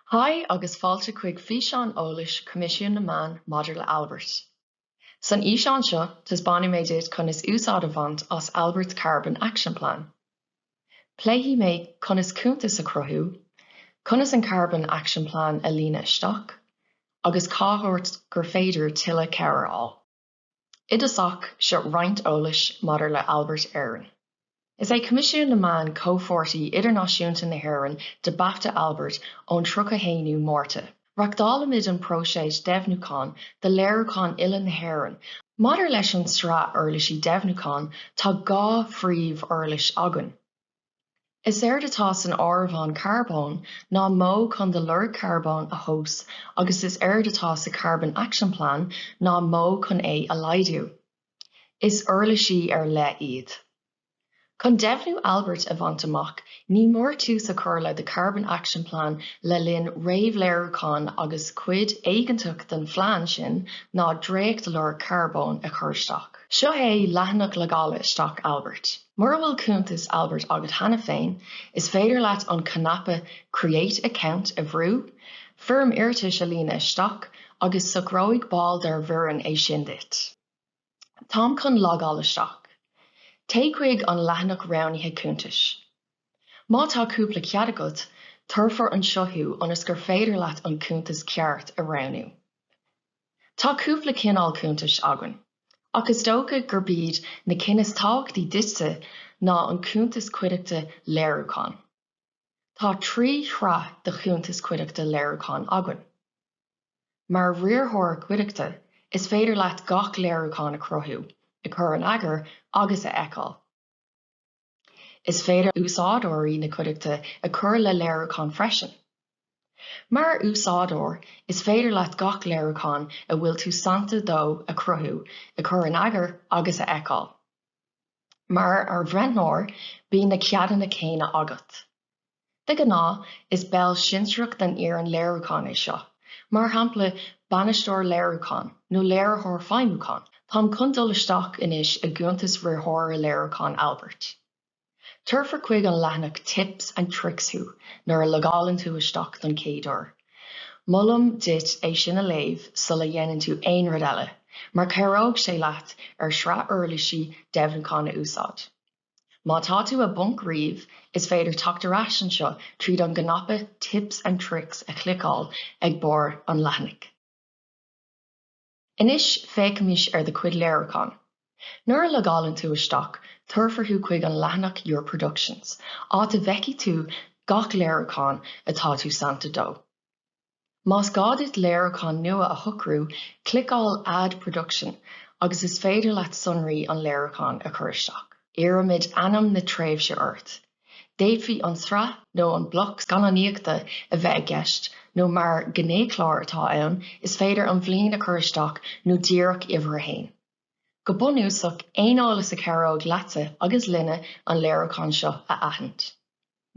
Hai agus fáilte chuig fhíseán eolais Comisiún na Man Maidir le Albert. San íseán seo tus banna méid iad chun is úsáid a bhaint as Albert Carbon Action Plan. Pléithí méid chun is cúntas a cruthú, chun is an Carbon Action Plan a lína isteach, agus cáthairt gur féidir tuile ceithre á. Idasach seo roinnt eolais Maidir le Albert Éireann. Is é Comisiún na Man cófortaí idirnáisiúnta na hÉireann de Bafta Albert ón tríocha héanú mórta. Rachdálamid an próiséid deimhnúcháin de léiriúcháin uile na hÉireann. Maidir leis an srá uirlisí deimhnúcháin tá gá phríomh uirlis agan. Is éard atá san áramháin carbón ná mó chun de lur carbón a thós agus is éard atá sa Carbon Action Plan ná mó chun é a laghdú. Is uirlisí ar le iad. Chun deimhnú Albert a bhaint amach, ní mór tús a chur le de Carbon Action Plan le linn réamhléiriúcháin agus cuid éigentach den phlean sin ná dréacht lur carbón a chur isteach. Seo é leathanach legála isteach Albert. Mura bhfuil cúntas Albert agat hana féin, is féidir leat an cnapa Create Account a bhrú, firm irtis a lína isteach agus sa gróigh ball dar bhuireann é sin dit. Tám chun legála isteach. Téigh an leathanach rownithe cúntais. Má tá cúpla cead agat, turfar an seothú ionas gur féidir leat an cúntas ceart a rownú. Tá cúpla cinál cúntais agan, ach is dócha gur bíd na cinnis táchtaí diste ná an cúntas cuideachta léiriúcháin. Tá trí thra de chúntas cuideachta léiriúcháin agan. Mar riarthóir cuideachta is féidir leat gach léiriúcháin a cruthú, a chur an agar agus a eáil. Is féidir úsáideoirí na cuideachta a chur le léiriúcháin freisin. Mar úsáideoir is féidir leat gach léiriúcháin a bhfuil tú santa dó a cruthú, a chur an agar agus a eáil. Mar ar bhreithnóir bí na ceadanna céine agat. De gná is bell sinsreacht den ar an léiriúcháin é seo, mar hampla banaisteoir léiriúcháin nó léiritheoir feidhmiúcháin. Tám chun dul isteach inis a gúntas riarthóir a léiriúcháin Albert. Turfar chuig an leathanach tips and tricks hu, nuair a legálann tú isteach don céadúir. Mollam dit é sin a léamh sulla dhéanann tú aon rud eile, mar caireóg sé leat ar srá uirlisí deimhnúcháin a úsáid. Má tá tú a bunk riamh, is féidir tugtar as an seo tríd an gnapa tips and tricks a clicáil ag bor an leathanach. Inis féicimis ar de cuid léiriúcháin. Nuair a legálann tú isteach, turfar tú chuig an leathanach Your Productions, áit a bheici tú gach léiriúcháin atá tú santa dó. Más gádit léiriúcháin nua a thucrú, clicáil Add Production agus is féidir leat sunraí an léiriúcháin a chur isteach. Iarramid anam na tréimhse ort. Déadfaí an srá nó an bloc scannaíochta a bheith a gceist nó mar gnéiclár atá ann is féidir an bhliain a chur isteach nó díreach uimhir a hain. Go bunúsach éonálas a cearóg leatsa agus linne an léiriúcháin seo a aithint.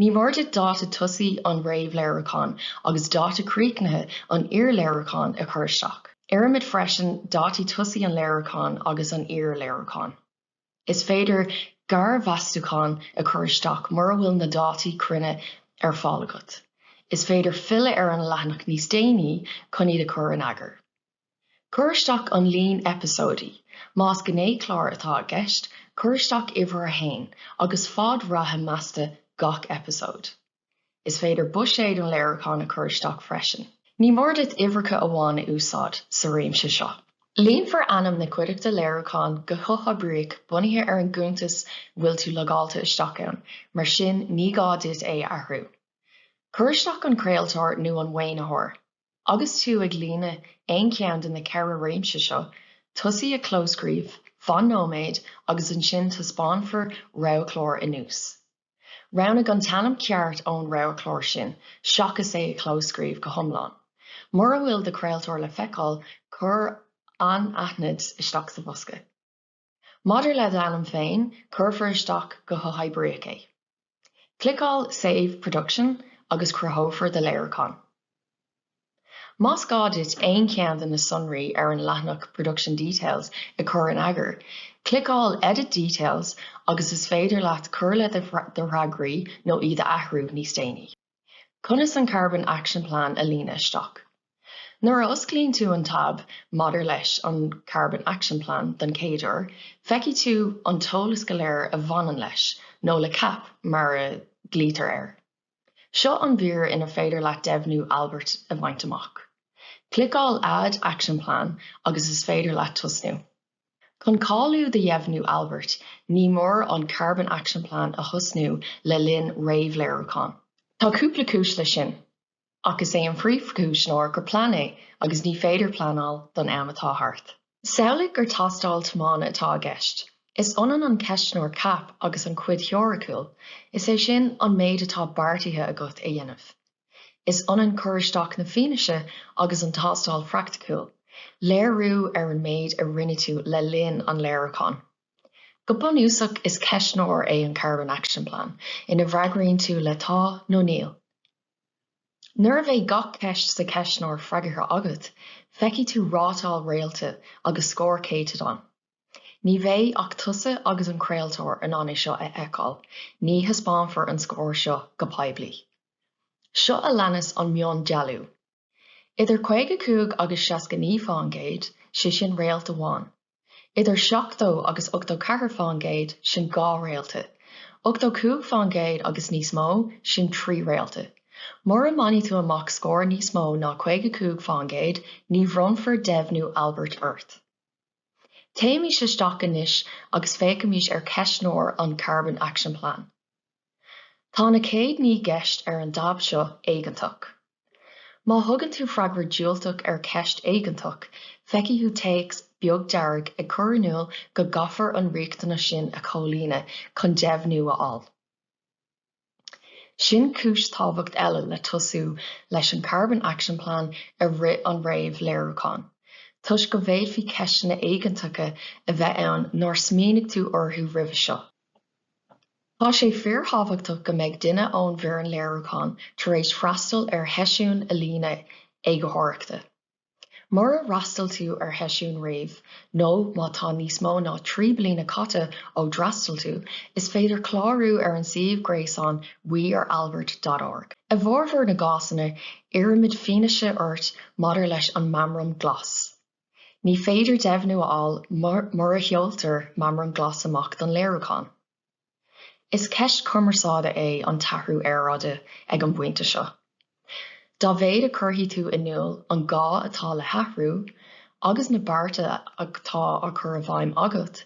Ní móride dáta tusaí an réamh léiriúcháin agus dáta críochnathe an iar léiriúcháin a chur isteach. Iarramid freisin dátaí tusaí an léiriúcháin agus an iar léiriúcháin. Is féidir gar bheastúcháin a chur isteach mar a bhfuil na dátaí cruinne ar fáil agat. Is féidir fille ar an leathanach níos déanaí chun iad a chur an agar. Chur isteach an líon episódaí, más gnéiclár atá a gceist, chur isteach uimhir a hain agus fád ratha measta gach episód. Is féidir buiséad an léiriúcháin a chur isteach freisin. Ní mór dit uimhreacha amháin a úsáid sa réimse seo. Líonfar anam na cuideachta léiriúcháin go chotha bríoc bunaithe ar an gúntas bhfuil tú legáalta isteach ann, mar sin ní gá dit é athrú. Chur isteach an craoltóir nó an mhaoineáthir. Agus tú ag lína aon ceann de na ceithre réimse seo, tusaí a clóscríomh, fan nóméid agus an sin taspáinfar roghlór inús. Ránach an tanam ceart ón roghlór sin, seachas é a clóscríomh go hiomlán. Mura a bhfuil de craoltóir le feiceáil chur an aithnead isteach sa bosca. Maidir le anam féin, curfar isteach go hothaidh bríoc é. Clicáil Save Production agus cruthófar de léiriúcháin. Más gádit aon ceann na sunraí ar an leathanach Production Details a chur an agar, clicáil Edit Details agus is féidir leat chur le de rhagraí nó iad a athrú níos déanaí. Conas an Carbon Action Plan a líne isteach. Nuair a osclaíonn tú an tab maidir leis an Carbon Action Plan don céidir, feici tú an tólas go léir a bhanan leis nó le cap mar a glítear air. Seo an bhíor ina féidir leat deimhnú Albert a bhaint amach. Clicáil Add Action Plan agus is féidir leat tusnú. Chun cáilú de dheimhnú Albert, ní mór an Carbon Action Plan a thusnú le linn réamhléireachán. Tá cúpla cúis le sin, agus é an phríomhchúis nóir gur plan é agus ní féidir planáil don am atá thart. Samhlaigh gur tastáil tomána atá a gceist. Is ionan an ceistneoir cap agus an cuid theoricúil, is é sin an méid atá beartaithe agat a dhéanamh. Is ionan curisteach na fianaise agus an tastáil fracticúil, léirú ar an méid a rinne tú le linn an léireachán. Go bunúsach is ceistneoir é an Carbon Action Plan, ina bhreagraíonn tú le tá nó níl. Nuair a bheith gach ceist sa ceistneoir freagartha agat, feici tú rátáil réalta agus scór céitad an. Ní bheith ach tusa agus an craoltóir an aine seo a fheiceáil, ní hispáinfar an scór seo go poiblí. Seo a leannas an mion dealú. Idir 55 agus 69 fáingéid, sin réalta bháin. Idir 7 agus 84 fáingéid sin 2 réalta. 85 fáingéid agus níos mó sin 3 réalta. Mór a maní tú amach scór níos mó ná 55 fáingéid, ní bhronfar deimhnú Albert Earth. Téimí sé isteach anois agus féicimís ar ceistneoir an Carbon Action Plan. Tá na céad ní gceist ar an dab seo éigentach. Má thugann tú freagra diúltach ar ceist éigentach, feici tú téacs beag dearg ag cuireanúil go gafar an riachtanas sin a cholíne chun deimhnú a fháil. Sin cúis tábhacht eile le tosú leis an Carbon Action Plan a rit an réamh léireachán. Tus go bhéad fhí ceistena éigeantacha a bheith ann nóir smíonnig tú orthú roimhe seo. Tá sé fíorthábhachtach go mbeidh duine ón bhíor an léireachán tar éis freastal ar theisiún a líne é go háireachta. Mar a rastal tú ar theisiún réamh, nó má tá níos mó ná 3 bliana caite ó drastal tú, is féidir chlárú ar an siomh gréasán wearalbert.org. A bhórthar na gásanna, irimid fianaise ort maidir leis an mamram glas. Ní féidir deimhnú a fháil mar a cheoltar mamram glas amach don léireachán. Is ceist cumarsáide é an tathhrú aráide ag an bpointe seo. Dá bhéad a curthaí tú inniuil an gá atá le hathrú, agus na bearta agtá a chur a bhaim agat,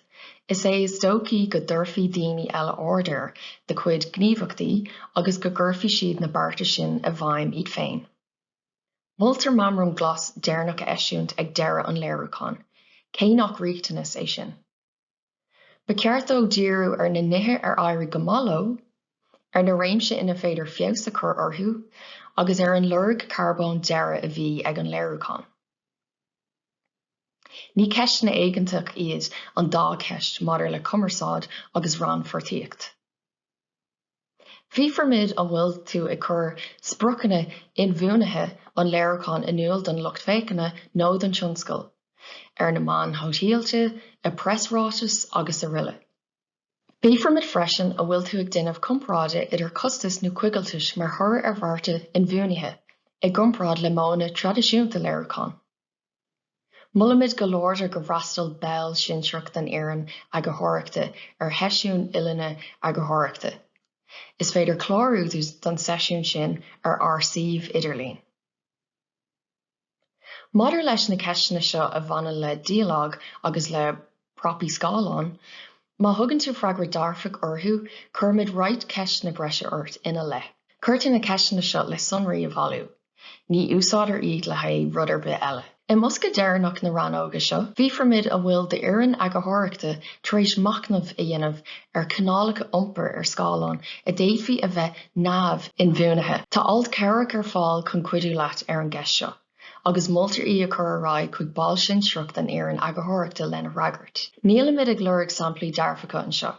is é is dócaí go dúirfí daoine eile ordair de chuid gníomhachtaí agus go gcuirfí siad na bearta sin a bhaim iad féin. Multar mamram glas déarnach a eisiúint ag deireadh an léireachán, cé nach riachtanas é sin. Ba ceart ó díriú ar na nithe ar éirí go malo, ar na réimse ina féidir feabhas a chur orthú, agus ar an lurg carbón deire a bhí ag an léireachán. Ní ceistena éigentach iad an dá ceist maidir le cumarsáid agus ran fortíocht. Bhíformid an bhfuil tú ag chur sprochanna inmhúnathe an léireachán inniuil don lucht féiceanna nó don tionscail, ar na man hótíalte, a presrátas agus a rille. Bhíformid freisin a bhfuil tú ag duineh compráide idir costas nó cuigaltais mar thur ar bharrta inmhúnithe ag compráid le mána tradiisiúnta léireachán. Mulamid go leorda go bhrastal bail sinseach den éireann ag go háireachta ar theisiún uileanna ag go háireachta. Is féidir chlárú don seisiún sin ar arsíomh idirlín. Maidir leis na ceistena seo a bhanan le dialág agus le propi scáilán, má thugann tú freagra darfach orthú, chuirmid right ceist na breise ort ina le. Cuirtear na ceistena seo le sonraí a bhailú. Ní úsáidir iad le haidh rudar bith eile. I mosca deireanach na ranóga seo, bhíformid a bhfuil de éireann ag go háireachta tar éis macnamh a dhéanamh ar canálacha iompar ar scáilán a d'éifí a bheith neamh inmhúnathe. Tá alt cearach ar fáil chun cuidú leat ar an gceist seo, agus moltar í a chur a ráid chuig báil sinseach den éireann ag go háireachta lena ragart. Nílamid ag lurg samplaí dearfacha an seo.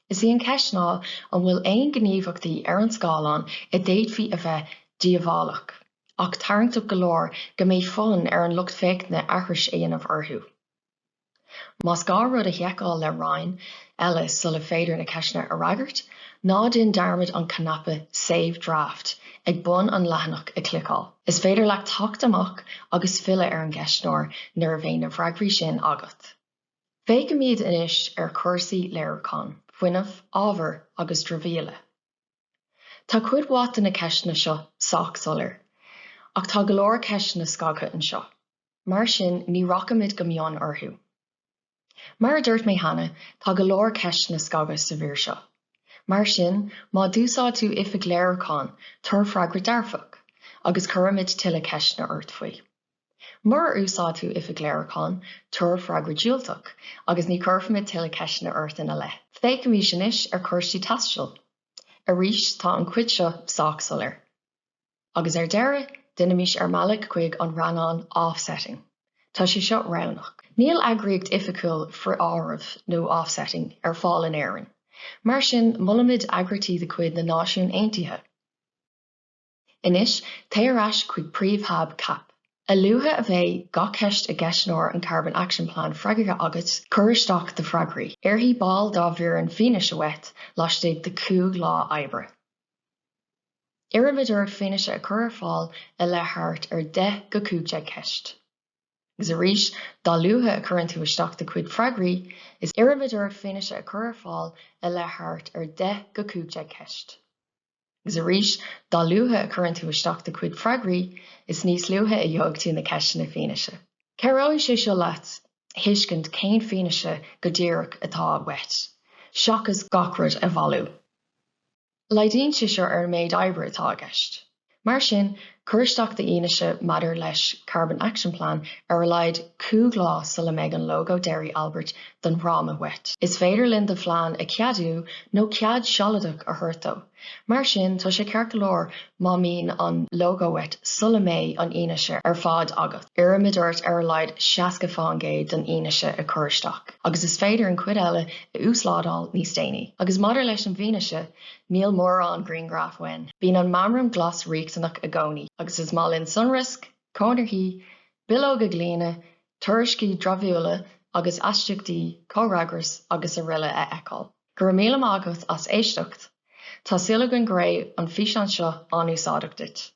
Is í an ceist ná an bhfuil aon gníomhachtaí ar an scáilán a d'éifí a bheith diabhálach. Ach tarintach go leor go méid fun ar an lucht féicne ahris a dhéanamh orthú. Más gá rud a theagáil le rainn eile sulla féidir na ceistena a ragart, ná din darmid an canapa Save Draft ag bun an leathanach a clicáil. Is féidir le tacht amach agus fille ar an gceisneoir nuair a bhéin na bhreagraí sin agat. Féic míad inis ar cuasaí léiricán, fuinneamh, ábhar agus dromhéala. Tá cuid bháta na ceisne seo sách solar, ach tá go leor ceisne scaga an seo. Mar sin ní rachamid go mion orthú. Mar a dúirt mé hana, tá go leor ceisne scaga sa bhír seo. Mar sin, má dúsá tú ifig léiricán tar freagra darfach, agus curamid tuile ceisne ort faoi. Mar úsá tú ifig léiricán tar freagra diúltach, agus ní curfamid tuile ceisne ort ina le. Féic mí sin is ar cuirsaí taistil. A rís tá an cuid seo sách solar. Agus ar deire, duine mís ar mallaigh chuig an rangán offsetting. Tá sé seo ránach. Níl agraíocht ificúil for áireamh nó offsetting ar fáil in éireann. Mar sin mulamid agratí de chuid na náisiún aontaithe. Inis, téarás chuig príomhthab cap. A luatha a bheith gach ceist a gceisneoir an Carbon Action Plan freagacha agat curisteach de freagraí. Arthaí ball dá bhíor an fianaise wet laistigh de 2 lá oibre. Irimid fianaise a cur fáil a lethart ar 10 go 15 ceist. Agus a rís dá luatha a churann tú isteach de chuid freagraí is irimid fianaise a cur fáil a lethart ar 10 go 15 ceist. Agus a rís dá luatha a churann tú isteach de chuid freagraí is níos luatha a dheog tú na ceisne fianaise. Ceróidh sé seo leat, thuiscint cén fianaise go ddíreach atá wet. Seachas gacrad a bhalú. Leidíonn sé seo ar méid oibre atá gceist. Mar sin, curisteach de ionaise maidir leis Carbon Action Plan ar a leid 2 lá sula méid an logo Dairy Albert don ráma wet. Is féidir linn de phlean a ceadú nó cead sealadach a thuirtó. Mar sin, tá sé ceart go leor má mín an logo wet sula méid an ionaise ar fád agat. Irimid ar a leid 60 fáingéid don ionaise a curisteach. Agus is féidir an cuid eile a úsládáil níos déanaí. Agus maidir leis an bhíanaise, níl mór an green graph wen. Bhín an mamram glas riachtanach a gcónaí, agus is má linn sunrisk, cónarthaí, bilóg a glíne, tuairiscí dromhéala agus aisteachtaí, córagras agus a riile a eáil. Gur míle agat as éisteacht, tá silagan gré an físean seo an úsáideachtait.